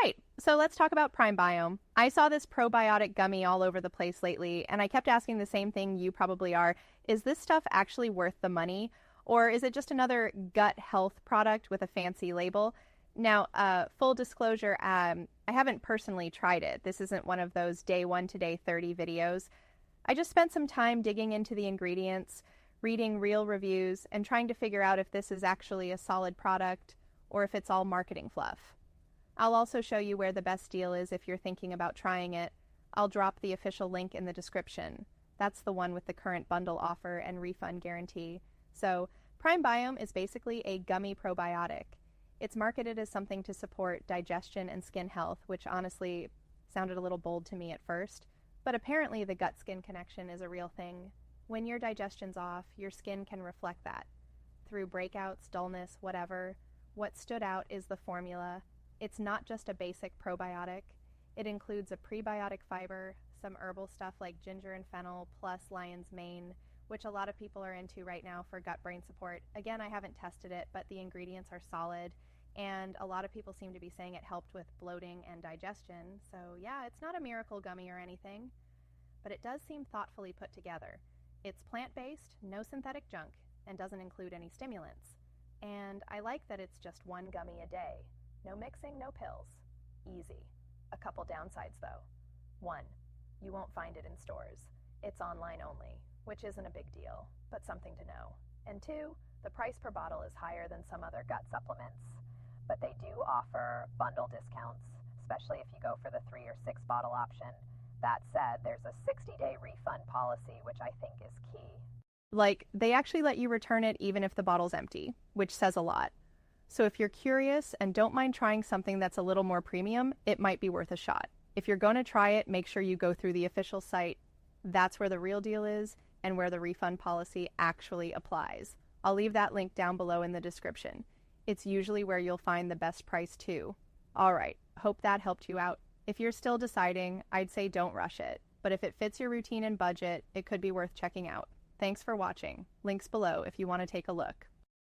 right, so let's talk about Prime Biome. I saw this probiotic gummy all over the place lately, and I kept asking the same thing you probably are. Is this stuff actually worth the money, or is it just another gut health product with a fancy label? Now, full disclosure, I haven't personally tried it. This isn't one of those day 1 to day 30 videos. I just spent some time digging into the ingredients, reading real reviews, and trying to figure out if this is actually a solid product or if it's all marketing fluff. I'll also show you where the best deal is if you're thinking about trying it. I'll drop the official link in the description. That's the one with the current bundle offer and refund guarantee. So, Prime Biome is basically a gummy probiotic. It's marketed as something to support digestion and skin health, which honestly sounded a little bold to me at first. But apparently the gut-skin connection is a real thing. When your digestion's off, your skin can reflect that. Through breakouts, dullness, whatever. What stood out is the formula. It's not just a basic probiotic. It includes a prebiotic fiber, some herbal stuff like ginger and fennel, plus lion's mane, which a lot of people are into right now for gut-brain support. Again, I haven't tested it, but the ingredients are solid, and a lot of people seem to be saying it helped with bloating and digestion. So yeah, it's not a miracle gummy or anything, but it does seem thoughtfully put together. It's plant-based, no synthetic junk, and doesn't include any stimulants. And I like that it's just one gummy a day. No mixing, no pills. Easy. A couple downsides though. 1, you won't find it in stores. It's online only, which isn't a big deal, but something to know. And 2, the price per bottle is higher than some other gut supplements. But they do offer bundle discounts, especially if you go for the 3 or 6 bottle option. That said, there's a 60-day refund policy, which I think is key. Like, they actually let you return it even if the bottle's empty, which says a lot. So if you're curious and don't mind trying something that's a little more premium, it might be worth a shot. If you're going to try it, make sure you go through the official site. That's where the real deal is and where the refund policy actually applies. I'll leave that link down below in the description. It's usually where you'll find the best price too. All right, hope that helped you out. If you're still deciding, I'd say don't rush it. But if it fits your routine and budget, it could be worth checking out. Thanks for watching. Links below if you want to take a look.